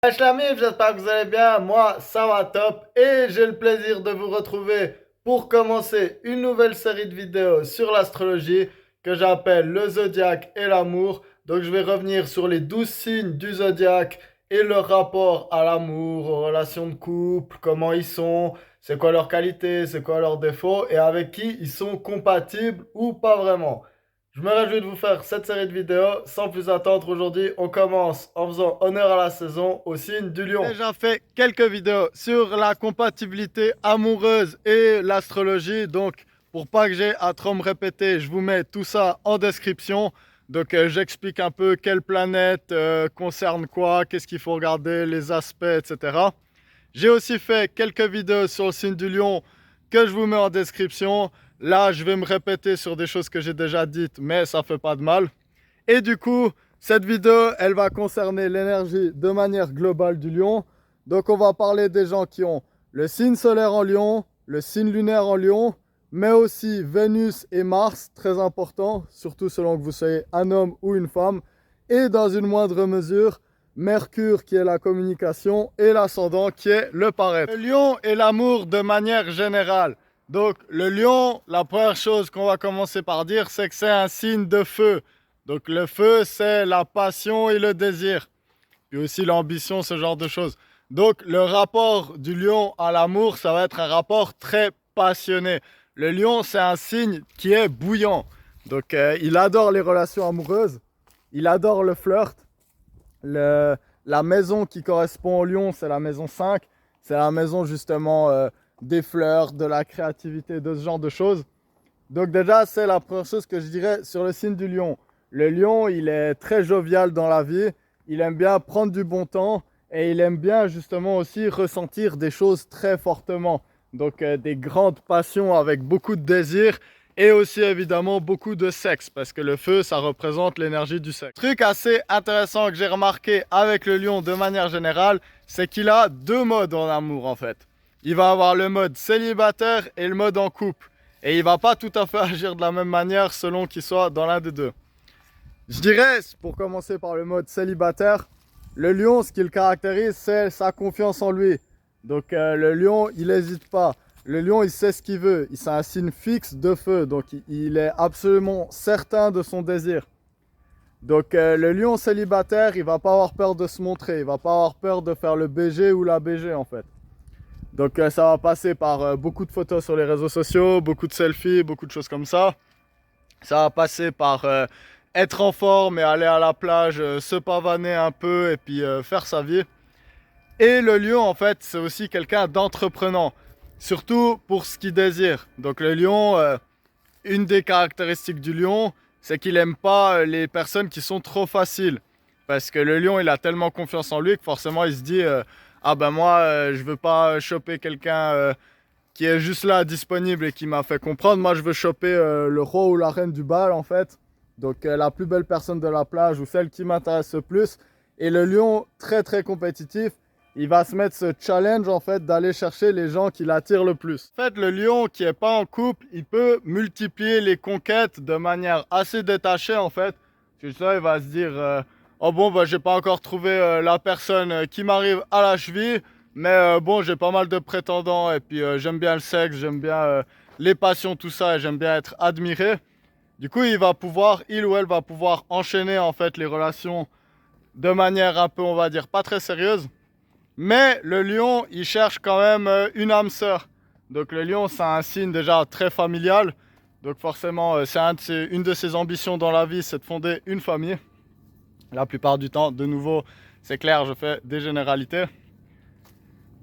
Wesh la mif, j'espère que vous allez bien, moi ça va top et j'ai le plaisir de vous retrouver pour commencer une nouvelle série de vidéos sur l'astrologie que j'appelle le zodiaque et l'amour. Donc je vais revenir sur les 12 signes du zodiaque et leur rapport à l'amour, aux relations de couple, comment ils sont, c'est quoi leurs qualités, c'est quoi leurs défauts et avec qui ils sont compatibles ou pas vraiment. Je me réjouis de vous faire cette série de vidéos. Sans plus attendre, aujourd'hui, on commence en faisant honneur à la saison au signe du lion. J'ai déjà fait quelques vidéos sur la compatibilité amoureuse et l'astrologie. Donc, pour pas que j'ai à trop me répéter, je vous mets tout ça en description. Donc, j'explique un peu quelle planète concerne quoi, qu'est-ce qu'il faut regarder, les aspects, etc. J'ai aussi fait quelques vidéos sur le signe du lion que je vous mets en description. Là, je vais me répéter sur des choses que j'ai déjà dites, mais ça fait pas de mal. Et du coup, cette vidéo, elle va concerner l'énergie de manière globale du lion. Donc, on va parler des gens qui ont le signe solaire en lion, le signe lunaire en lion, mais aussi Vénus et Mars, très important, surtout selon que vous soyez un homme ou une femme. Et dans une moindre mesure, Mercure qui est la communication et l'ascendant qui est le paraître. Le lion et l'amour de manière générale. Donc le lion, la première chose qu'on va commencer par dire, c'est que c'est un signe de feu. Donc le feu, c'est la passion et le désir. Puis aussi l'ambition, ce genre de choses. Donc le rapport du lion à l'amour, ça va être un rapport très passionné. Le lion, c'est un signe qui est bouillant. Donc il adore les relations amoureuses, il adore le flirt. La maison qui correspond au lion, c'est la maison 5. C'est la maison justement des fleurs, de la créativité, de ce genre de choses. Donc déjà, c'est la première chose que je dirais sur le signe du lion. Le lion, il est très jovial dans la vie. Il aime bien prendre du bon temps et il aime bien justement aussi ressentir des choses très fortement. Donc des grandes passions avec beaucoup de désir et aussi évidemment beaucoup de sexe parce que le feu, ça représente l'énergie du sexe. Truc assez intéressant que j'ai remarqué avec le lion de manière générale, c'est qu'il a deux modes en amour en fait. Il va avoir le mode célibataire et le mode en couple. Et il va pas tout à fait agir de la même manière selon qu'il soit dans l'un des deux. Je dirais, pour commencer par le mode célibataire, le lion, ce qui le caractérise, c'est sa confiance en lui. Donc le lion, il n'hésite pas. Le lion, il sait ce qu'il veut. C'est un signe fixe de feu. Donc il est absolument certain de son désir. Donc le lion célibataire, il va pas avoir peur de se montrer. Il va pas avoir peur de faire le BG ou la BG en fait. Donc ça va passer par beaucoup de photos sur les réseaux sociaux, beaucoup de selfies, beaucoup de choses comme ça. Ça va passer par être en forme et aller à la plage, se pavaner un peu et puis faire sa vie. Et le lion, en fait, c'est aussi quelqu'un d'entreprenant, surtout pour ce qu'il désire. Donc le lion, une des caractéristiques du lion, c'est qu'il n'aime pas les personnes qui sont trop faciles. Parce que le lion, il a tellement confiance en lui que forcément, il se dit ah ben moi, je veux pas choper quelqu'un qui est juste là, disponible et qui m'a fait comprendre. Moi, je veux choper le roi ou la reine du bal, en fait. Donc, la plus belle personne de la plage ou celle qui m'intéresse le plus. Et le lion, très très compétitif, il va se mettre ce challenge en fait d'aller chercher les gens qui l'attirent le plus. En fait, le lion qui est pas en couple, il peut multiplier les conquêtes de manière assez détachée en fait. C'est ça, il va se dire oh bon bah j'ai pas encore trouvé la personne qui m'arrive à la cheville, mais bon j'ai pas mal de prétendants et puis j'aime bien le sexe, j'aime bien les passions tout ça et j'aime bien être admiré. Du coup, il ou elle va pouvoir enchaîner en fait les relations de manière un peu on va dire pas très sérieuse. Mais le lion, il cherche quand même une âme sœur. Donc le lion, c'est un signe déjà très familial. Donc forcément, une de ses ambitions dans la vie, c'est de fonder une famille. La plupart du temps, de nouveau, c'est clair, je fais des généralités.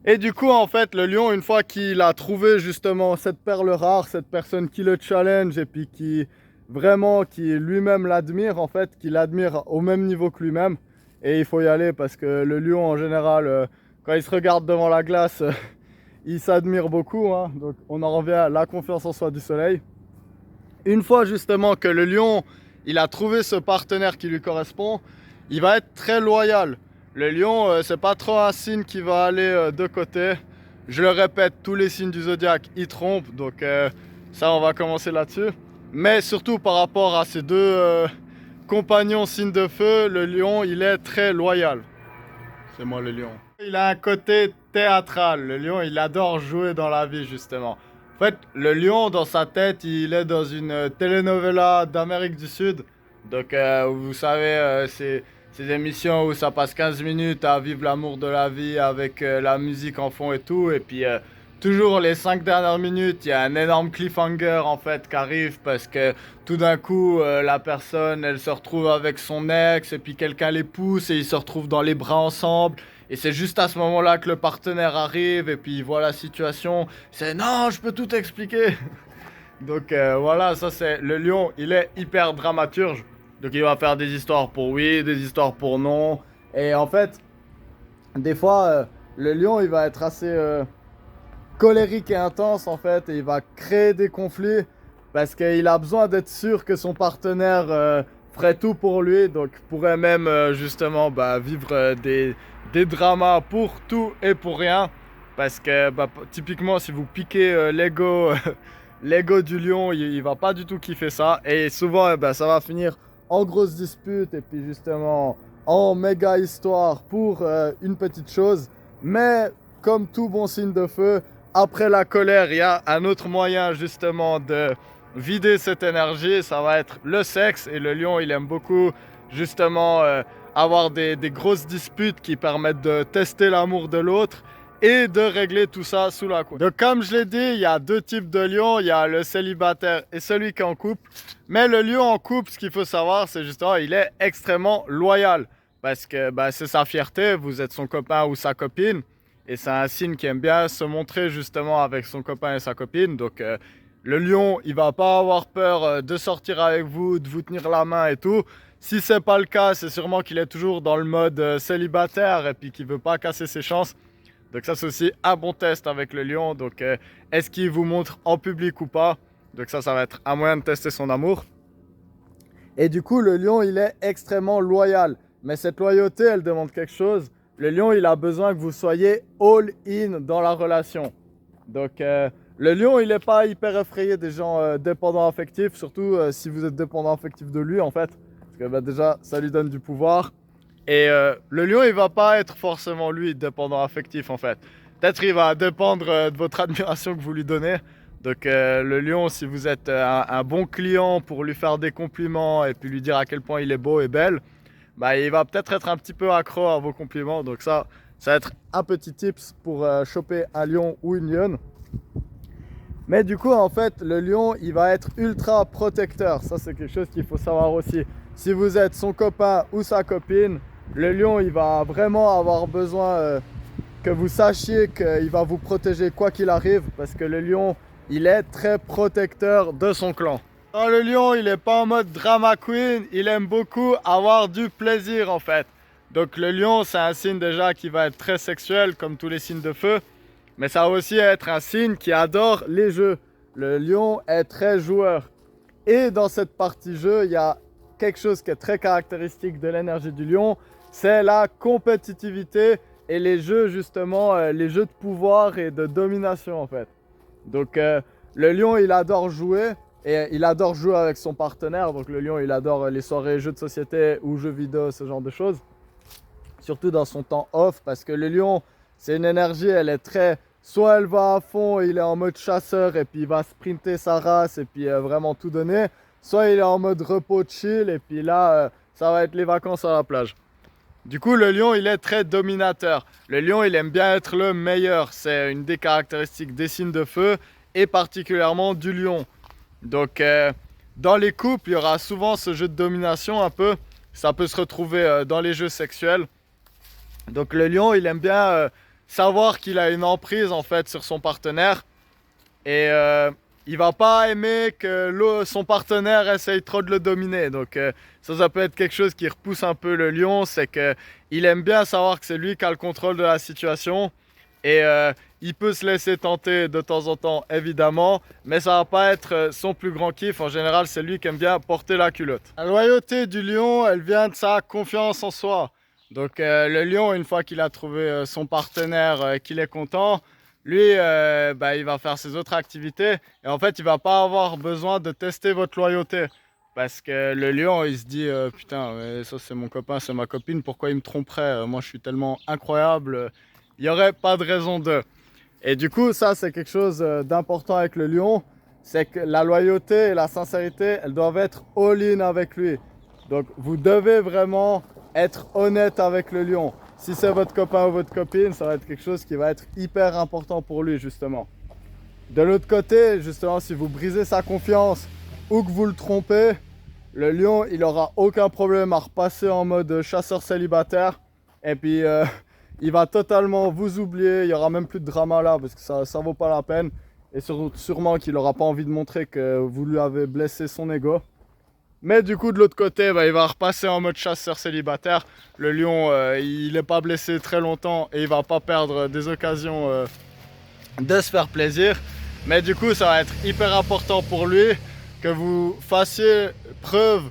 Et du coup, en fait, le lion, une fois qu'il a trouvé justement cette perle rare, cette personne qui le challenge et puis qui vraiment, qui lui-même l'admire, en fait, qui l'admire au même niveau que lui-même. Et il faut y aller parce que le lion, en général, quand il se regarde devant la glace, il s'admire beaucoup. Hein. Donc on en revient à la confiance en soi du soleil. Une fois justement que le lion, il a trouvé ce partenaire qui lui correspond, il va être très loyal. Le lion, c'est pas trop un signe qui va aller de côté. Je le répète, tous les signes du zodiaque, ils trompent. Donc ça, on va commencer là-dessus. Mais surtout par rapport à ces deux compagnons signes de feu, le lion, il est très loyal. C'est moi le lion. Il a un côté théâtral. Le lion, il adore jouer dans la vie, justement. En fait, le lion, dans sa tête, il est dans une telenovela d'Amérique du Sud. Donc, vous savez, ces émissions où ça passe 15 minutes à vivre l'amour de la vie avec la musique en fond et tout. Et puis, toujours les 5 dernières minutes, il y a un énorme cliffhanger en fait qui arrive parce que tout d'un coup, la personne, elle se retrouve avec son ex et puis quelqu'un les pousse et ils se retrouvent dans les bras ensemble. Et c'est juste à ce moment-là que le partenaire arrive et puis il voit la situation. C'est non, je peux tout expliquer. Donc voilà, ça c'est le lion, il est hyper dramaturge. Donc il va faire des histoires pour oui, des histoires pour non. Et en fait, des fois, le lion, il va être assez colérique et intense en fait, et il va créer des conflits parce qu'il a besoin d'être sûr que son partenaire ferait tout pour lui, donc pourrait même justement vivre des dramas pour tout et pour rien, parce que typiquement si vous piquez l'ego l'ego du lion, il va pas du tout kiffer ça, et souvent ça va finir en grosse dispute et puis justement en méga histoire pour une petite chose, mais comme tout bon signe de feu, après la colère, il y a un autre moyen justement de vider cette énergie, ça va être le sexe. Et le lion, il aime beaucoup justement avoir des grosses disputes qui permettent de tester l'amour de l'autre et de régler tout ça sous la couette. Donc comme je l'ai dit, il y a deux types de lions, il y a le célibataire et celui qui est en couple. Mais le lion en couple, ce qu'il faut savoir, c'est justement il est extrêmement loyal. Parce que c'est sa fierté, vous êtes son copain ou sa copine. Et c'est un signe qui aime bien se montrer justement avec son copain et sa copine. Donc le lion, il va pas avoir peur de sortir avec vous, de vous tenir la main et tout. Si c'est pas le cas, c'est sûrement qu'il est toujours dans le mode célibataire et puis qu'il veut pas casser ses chances. Donc ça c'est aussi un bon test avec le lion. Donc est-ce qu'il vous montre en public ou pas? Donc ça va être un moyen de tester son amour. Et du coup le lion, il est extrêmement loyal. Mais cette loyauté, elle demande quelque chose. Le lion, il a besoin que vous soyez all-in dans la relation. Donc, le lion, il n'est pas hyper effrayé des gens dépendants affectifs, surtout si vous êtes dépendant affectif de lui, en fait. Parce que déjà, ça lui donne du pouvoir. Et le lion, il va pas être forcément, lui, dépendant affectif, en fait. Peut-être il va dépendre de votre admiration que vous lui donnez. Donc, le lion, si vous êtes un bon client pour lui faire des compliments et puis lui dire à quel point il est beau et belle, il va peut-être être un petit peu accro à vos compliments. Donc ça va être un petit tips pour choper un lion ou une lionne. Mais du coup, en fait, le lion, il va être ultra protecteur. Ça, c'est quelque chose qu'il faut savoir aussi. Si vous êtes son copain ou sa copine, le lion, il va vraiment avoir besoin que vous sachiez qu'il va vous protéger quoi qu'il arrive. Parce que le lion, il est très protecteur de son clan. Le lion, il est pas en mode drama queen, il aime beaucoup avoir du plaisir en fait. Donc le lion, c'est un signe déjà qui va être très sexuel comme tous les signes de feu. Mais ça va aussi être un signe qui adore les jeux. Le lion est très joueur. Et dans cette partie jeu, il y a quelque chose qui est très caractéristique de l'énergie du lion. C'est la compétitivité et les jeux justement, les jeux de pouvoir et de domination en fait. Donc le lion, il adore jouer. Et il adore jouer avec son partenaire, donc le lion il adore les soirées jeux de société ou jeux vidéo, ce genre de choses. Surtout dans son temps off, parce que le lion, c'est une énergie, elle est très... Soit elle va à fond, il est en mode chasseur et puis il va sprinter sa race et puis vraiment tout donner. Soit il est en mode repos chill et puis là, ça va être les vacances à la plage. Du coup, le lion, il est très dominateur. Le lion, il aime bien être le meilleur. C'est une des caractéristiques des signes de feu et particulièrement du lion. Donc dans les couples, il y aura souvent ce jeu de domination un peu. Ça peut se retrouver dans les jeux sexuels. Donc le lion, il aime bien savoir qu'il a une emprise en fait sur son partenaire. Et il va pas aimer que son partenaire essaye trop de le dominer. Donc ça peut être quelque chose qui repousse un peu le lion. C'est qu'il aime bien savoir que c'est lui qui a le contrôle de la situation. Et il peut se laisser tenter de temps en temps, évidemment, mais ça va pas être son plus grand kiff. En général, c'est lui qui aime bien porter la culotte. La loyauté du lion, elle vient de sa confiance en soi. Donc le lion, une fois qu'il a trouvé son partenaire, qu'il est content, lui, il va faire ses autres activités. Et en fait, il va pas avoir besoin de tester votre loyauté. Parce que le lion, il se dit putain, ça c'est mon copain, c'est ma copine, pourquoi il me tromperait? Moi je suis tellement incroyable, il n'y aurait pas de raison de. Et du coup, ça c'est quelque chose d'important avec le lion, c'est que la loyauté et la sincérité, elles doivent être all-in avec lui. Donc vous devez vraiment être honnête avec le lion. Si c'est votre copain ou votre copine, ça va être quelque chose qui va être hyper important pour lui justement. De l'autre côté, justement, si vous brisez sa confiance ou que vous le trompez, le lion, il aura aucun problème à repasser en mode chasseur célibataire. Et puis, il va totalement vous oublier. Il n'y aura même plus de drama là parce que ça vaut pas la peine. Et sûrement qu'il n'aura pas envie de montrer que vous lui avez blessé son ego. Mais du coup, de l'autre côté, bah, il va repasser en mode chasseur célibataire. Le lion, il n'est pas blessé très longtemps et il va pas perdre des occasions de se faire plaisir. Mais du coup, ça va être hyper important pour lui que vous fassiez preuve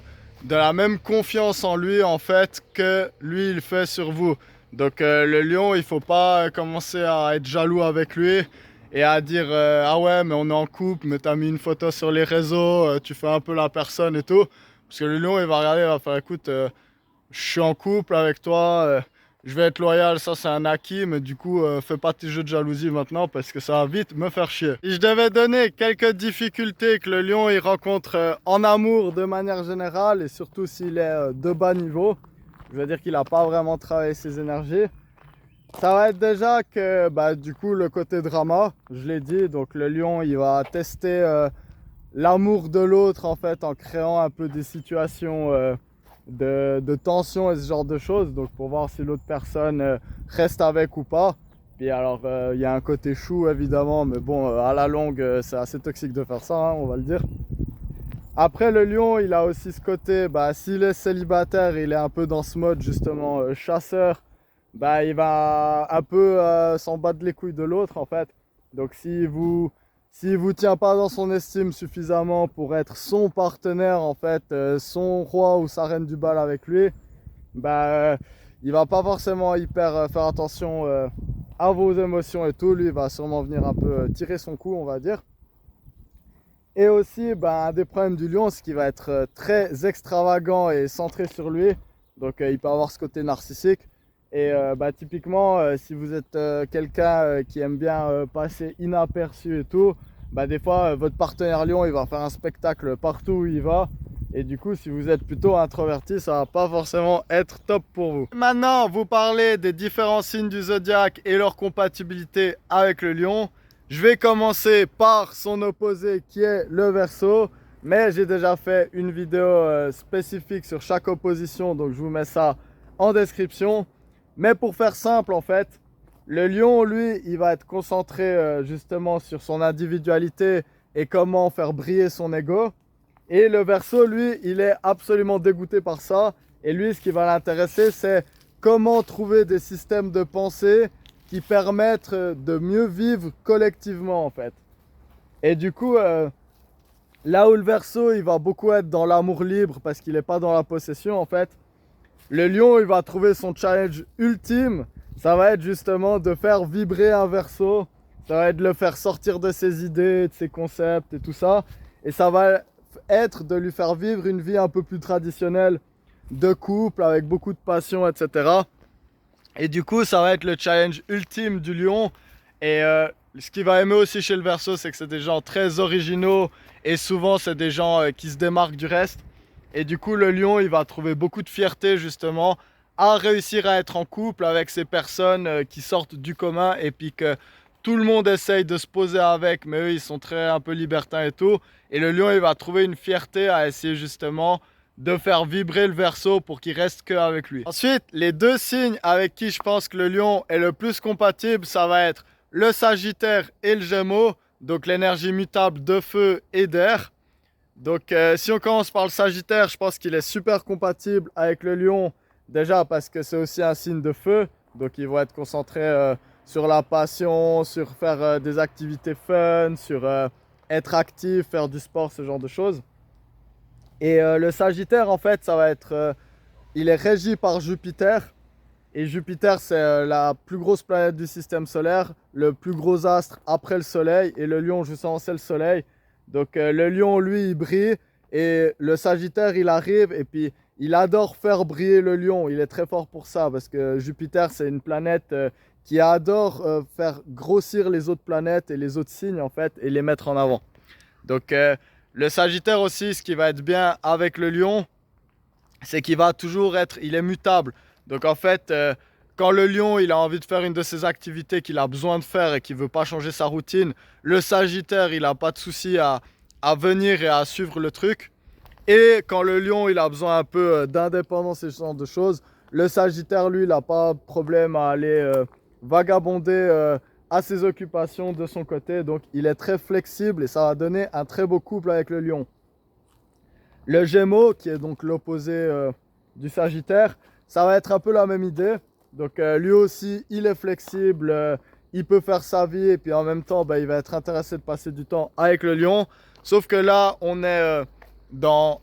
de la même confiance en lui en fait que lui il fait sur vous. Donc le lion, il faut pas commencer à être jaloux avec lui et à dire ah ouais mais on est en couple, mais t'as mis une photo sur les réseaux, tu fais un peu la personne et tout. Parce que le lion il va regarder, il va faire écoute, je suis en couple avec toi, je vais être loyal, ça c'est un acquis, mais du coup, fais pas tes jeux de jalousie maintenant parce que ça va vite me faire chier. Si je devais donner quelques difficultés que le lion il rencontre en amour de manière générale et surtout s'il est de bas niveau, je veux dire qu'il n'a pas vraiment travaillé ses énergies. Ça va être déjà que bah, du coup le côté drama, je l'ai dit, donc le lion il va tester l'amour de l'autre en fait en créant un peu des situations de tension et ce genre de choses, donc pour voir si l'autre personne reste avec ou pas. Puis alors il y a un côté chou évidemment, mais bon à la longue c'est assez toxique de faire ça, hein, on va le dire. Après le lion il a aussi ce côté, bah, s'il est célibataire il est un peu dans ce mode justement chasseur, bah, il va un peu s'en battre les couilles de l'autre en fait. Donc s'il vous tient pas dans son estime suffisamment pour être son partenaire en fait, son roi ou sa reine du bal avec lui, bah il va pas forcément hyper faire attention à vos émotions et tout. Lui il va sûrement venir un peu tirer son coup on va dire. Et aussi bah, un des problèmes du lion c'est qu'il va être très extravagant et centré sur lui. Donc il peut avoir ce côté narcissique. Et bah, typiquement, si vous êtes quelqu'un qui aime bien passer inaperçu et tout, bah, des fois votre partenaire lion il va faire un spectacle partout où il va. Et du coup, si vous êtes plutôt introverti, ça va pas forcément être top pour vous. Maintenant, vous parlez des différents signes du zodiaque et leur compatibilité avec le lion. Je vais commencer par son opposé qui est le Verseau. Mais j'ai déjà fait une vidéo spécifique sur chaque opposition, donc je vous mets ça en description. Mais pour faire simple en fait, le lion lui il va être concentré justement sur son individualité et comment faire briller son ego. Et le Verseau lui il est absolument dégoûté par ça. Et lui ce qui va l'intéresser c'est comment trouver des systèmes de pensée qui permettent de mieux vivre collectivement en fait. Et du coup là où le Verseau il va beaucoup être dans l'amour libre parce qu'il n'est pas dans la possession en fait, le lion il va trouver son challenge ultime, ça va être justement de faire vibrer un Verseau, ça va être de le faire sortir de ses idées, de ses concepts et tout ça. Et ça va être de lui faire vivre une vie un peu plus traditionnelle de couple avec beaucoup de passion, etc. Et du coup ça va être le challenge ultime du lion. Et ce qu'il va aimer aussi chez le Verseau c'est que c'est des gens très originaux et souvent c'est des gens qui se démarquent du reste. Et du coup, le lion, il va trouver beaucoup de fierté justement à réussir à être en couple avec ces personnes qui sortent du commun et puis que tout le monde essaye de se poser avec, mais eux, ils sont très un peu libertins et tout. Et le lion, il va trouver une fierté à essayer justement de faire vibrer le Verseau pour qu'il reste que avec lui. Ensuite, les deux signes avec qui je pense que le lion est le plus compatible, ça va être le Sagittaire et le Gémeaux, donc l'énergie mutable de feu et d'air. Donc si on commence par le Sagittaire, je pense qu'il est super compatible avec le lion. Déjà parce que c'est aussi un signe de feu. Donc ils vont être concentrés sur la passion, sur faire des activités fun, sur être actif, faire du sport, ce genre de choses. Et le Sagittaire en fait, ça va être... il est régi par Jupiter. Et Jupiter c'est la plus grosse planète du système solaire, le plus gros astre après le soleil. Et le lion justement c'est le soleil. Donc le lion lui il brille Et le Sagittaire, il arrive et puis il adore faire briller le lion. Il est très fort pour ça parce que Jupiter, c'est une planète qui adore faire grossir les autres planètes et les autres signes en fait et les mettre en avant. Donc le Sagittaire aussi, ce qui va être bien avec le lion, c'est qu'il va toujours être, il est mutable. Donc en fait, quand le lion il a envie de faire une de ses activités qu'il a besoin de faire et qu'il veut pas changer sa routine, le Sagittaire il a pas de souci à venir et à suivre le truc. Et quand le lion il a besoin un peu d'indépendance et ce genre de choses, le Sagittaire lui il n'a pas de problème à aller vagabonder à ses occupations de son côté. Donc il est très flexible et ça va donner un très beau couple avec le lion. Le Gémeaux, qui est donc l'opposé du Sagittaire, ça va être un peu la même idée. Donc lui aussi, il est flexible, il peut faire sa vie et puis en même temps, il va être intéressé de passer du temps avec le lion. Sauf que là, on est dans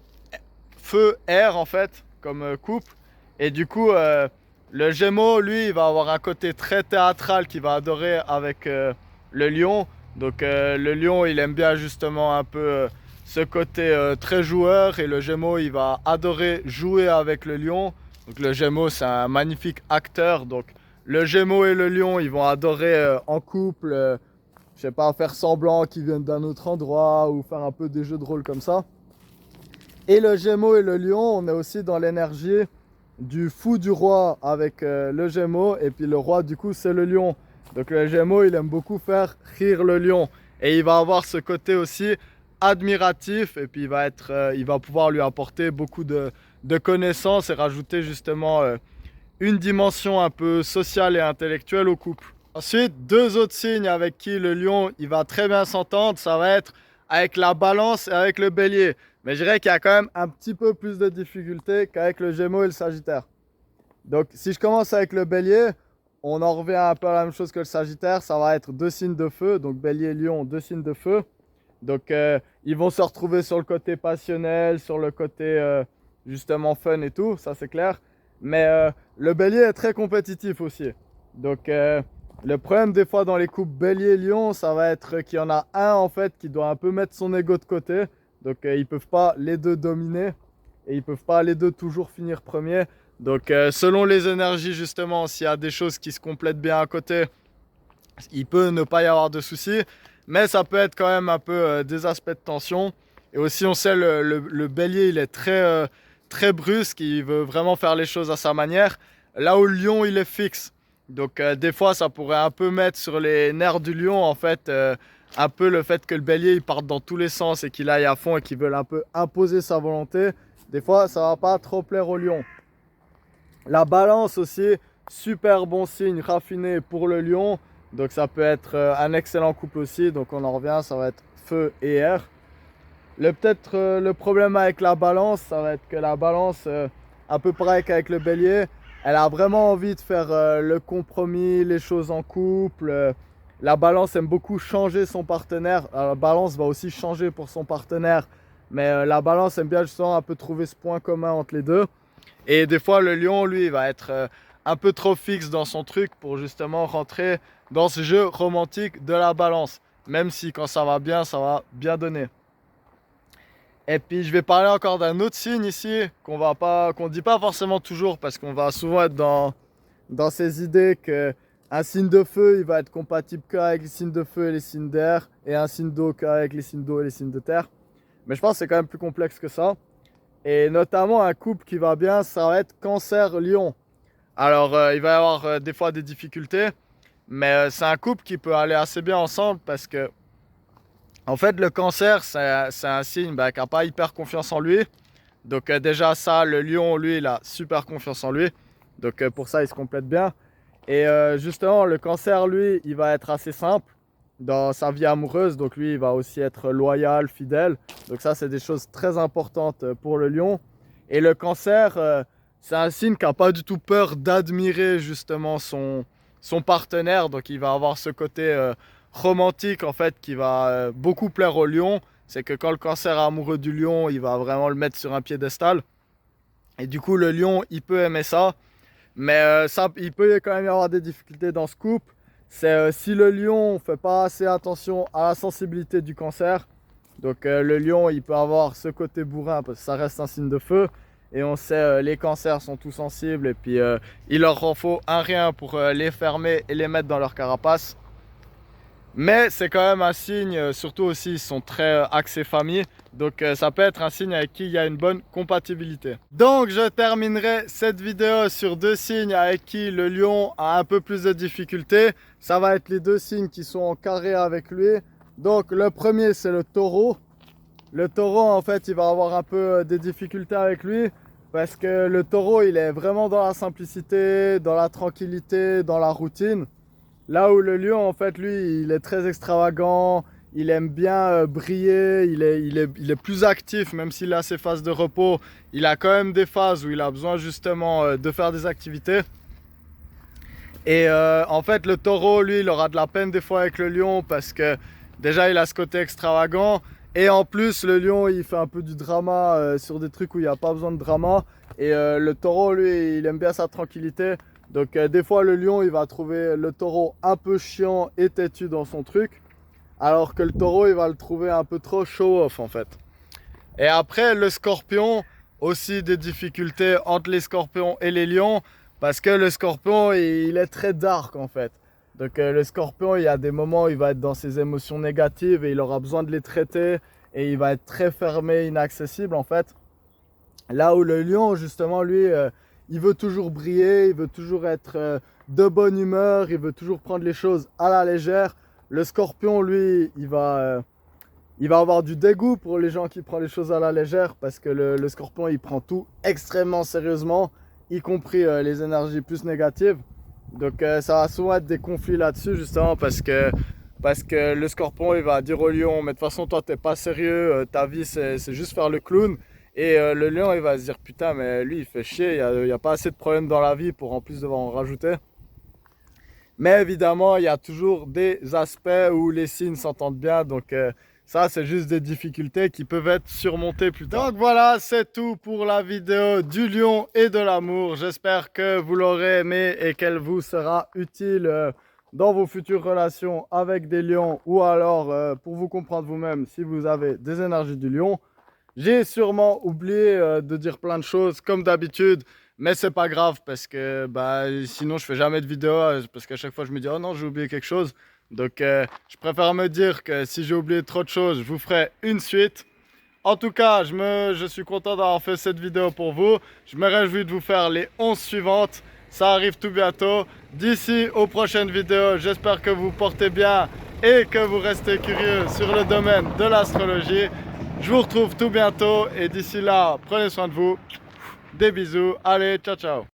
feu air en fait, comme couple. Et du coup, le Gémeaux, lui, il va avoir un côté très théâtral qu'il va adorer avec le lion. Donc le lion, il aime bien justement un peu ce côté très joueur et le Gémeaux, il va adorer jouer avec le lion. Donc le Gémeaux, c'est un magnifique acteur. Donc le Gémeaux et le lion, ils vont adorer en couple, je sais pas, faire semblant qu'ils viennent d'un autre endroit ou faire un peu des jeux de rôle comme ça. Et le Gémeaux et le lion, on est aussi dans l'énergie du fou du roi avec le Gémeaux. Et puis le roi, du coup, c'est le lion. Donc le Gémeaux, il aime beaucoup faire rire le lion. Et il va avoir ce côté aussi admiratif. Et puis il va pouvoir lui apporter beaucoup de connaissances et rajouter justement une dimension un peu sociale et intellectuelle au couple. Ensuite, deux autres signes avec qui le lion il va très bien s'entendre, ça va être avec la balance et avec le bélier. Mais je dirais qu'il y a quand même un petit peu plus de difficultés qu'avec le Gémeaux et le Sagittaire. Donc si je commence avec le bélier, on en revient un peu à la même chose que le Sagittaire. Ça va être deux signes de feu, donc bélier et lion, deux signes de feu. Donc ils vont se retrouver sur le côté passionnel, sur le côté justement fun et tout, ça c'est clair. Mais le bélier est très compétitif aussi. Donc le problème des fois dans les couples bélier-lion, ça va être qu'il y en a un en fait qui doit un peu mettre son ego de côté. Donc ils peuvent pas les deux dominer et ils peuvent pas les deux toujours finir premier. Donc selon les énergies justement, s'il y a des choses qui se complètent bien à côté, il peut ne pas y avoir de soucis. Mais ça peut être quand même un peu des aspects de tension. Et aussi on sait le bélier il est très brusque, il veut vraiment faire les choses à sa manière. Là où le lion il est fixe. Donc des fois ça pourrait un peu mettre sur les nerfs du lion en fait un peu le fait que le bélier il parte dans tous les sens et qu'il aille à fond et qu'il veut un peu imposer sa volonté. Des fois ça va pas trop plaire au lion. La balance aussi, super bon signe raffiné pour le lion. Donc ça peut être un excellent couple aussi. Donc on en revient, ça va être feu et air. Peut-être le problème avec la balance, ça va être que la balance, un peu pareil qu'avec le bélier, elle a vraiment envie de faire le compromis, les choses en couple. La balance aime beaucoup changer son partenaire. Alors, la balance va aussi changer pour son partenaire. Mais la balance aime bien justement un peu trouver ce point commun entre les deux. Et des fois le lion, lui, il va être un peu trop fixe dans son truc pour justement rentrer dans ce jeu romantique de la balance. Même si quand ça va bien donner. Et puis je vais parler encore d'un autre signe ici qu'on dit pas forcément toujours parce qu'on va souvent être dans ces idées que un signe de feu il va être compatible qu'avec les signes de feu et les signes d'air et un signe d'eau qu'avec les signes d'eau et les signes de terre. Mais je pense que c'est quand même plus complexe que ça. Et notamment un couple qui va bien, ça va être Cancer-Lion. Alors il va y avoir des fois des difficultés, mais c'est un couple qui peut aller assez bien ensemble parce que en fait, le Cancer, c'est un signe qui n'a pas hyper confiance en lui. Donc déjà ça, le lion, lui, il a super confiance en lui. Donc pour ça, il se complète bien. Et justement, le Cancer, lui, il va être assez simple dans sa vie amoureuse. Donc lui, il va aussi être loyal, fidèle. Donc ça, c'est des choses très importantes pour le lion. Et le Cancer, c'est un signe qui n'a pas du tout peur d'admirer justement son partenaire. Donc il va avoir ce côté romantique en fait qui va beaucoup plaire au lion. C'est que quand le Cancer est amoureux du lion, il va vraiment le mettre sur un piédestal. Et du coup, le lion, il peut aimer ça. Mais il peut quand même y avoir des difficultés dans ce couple. C'est si le lion ne fait pas assez attention à la sensibilité du Cancer, Donc le lion, il peut avoir ce côté bourrin parce que ça reste un signe de feu. Et on sait, les cancers sont tout sensibles et puis il leur en faut un rien pour les fermer et les mettre dans leur carapace. Mais c'est quand même un signe, surtout aussi ils sont très axés famille, donc ça peut être un signe avec qui il y a une bonne compatibilité. Donc je terminerai cette vidéo sur deux signes avec qui le lion a un peu plus de difficultés. Ça va être les deux signes qui sont en carré avec lui. Donc le premier c'est le taureau. Le taureau en fait il va avoir un peu des difficultés avec lui parce que le taureau il est vraiment dans la simplicité, dans la tranquillité, dans la routine. Là où le lion, en fait, lui, il est très extravagant, il aime bien briller, il est plus actif, même s'il a ses phases de repos. Il a quand même des phases où il a besoin justement de faire des activités. Et en fait, le taureau, lui, il aura de la peine des fois avec le lion parce que déjà, il a ce côté extravagant. Et en plus, le lion, il fait un peu du drama sur des trucs où il n'y a pas besoin de drama. Et le taureau, lui, il aime bien sa tranquillité. Donc des fois le lion il va trouver le taureau un peu chiant et têtu dans son truc, alors que le taureau il va le trouver un peu trop show off en fait. Et après le scorpion, aussi des difficultés entre les scorpions et les lions, parce que le scorpion il est très dark en fait. Donc le scorpion il y a des moments où il va être dans ses émotions négatives et il aura besoin de les traiter et il va être très fermé, inaccessible en fait. Là où le lion justement lui il veut toujours briller, il veut toujours être de bonne humeur, il veut toujours prendre les choses à la légère. Le scorpion, lui, il va avoir du dégoût pour les gens qui prennent les choses à la légère parce que le scorpion, il prend tout extrêmement sérieusement, y compris les énergies plus négatives. Donc ça va souvent être des conflits là-dessus justement parce que le scorpion, il va dire au lion, mais de toute façon, toi, t'es pas sérieux, ta vie, c'est juste faire le clown. Et le lion il va se dire putain mais lui il fait chier, il n'y a pas assez de problèmes dans la vie pour en plus devoir en rajouter. Mais évidemment il y a toujours des aspects où les signes s'entendent bien, donc ça c'est juste des difficultés qui peuvent être surmontées plus tard. Donc voilà, c'est tout pour la vidéo du lion et de l'amour. J'espère que vous l'aurez aimé et qu'elle vous sera utile dans vos futures relations avec des lions ou alors pour vous comprendre vous-même si vous avez des énergies du lion. J'ai sûrement oublié de dire plein de choses comme d'habitude, mais c'est pas grave parce que sinon je fais jamais de vidéo parce qu'à chaque fois je me dis oh non j'ai oublié quelque chose. Donc je préfère me dire que si j'ai oublié trop de choses, je vous ferai une suite. En tout cas, je suis content d'avoir fait cette vidéo pour vous. Je me réjouis de vous faire les 11 suivantes. Ça arrive tout bientôt. D'ici aux prochaines vidéos, j'espère que vous vous portez bien et que vous restez curieux sur le domaine de l'astrologie. Je vous retrouve tout bientôt et d'ici là, prenez soin de vous. Des bisous. Allez, ciao ciao.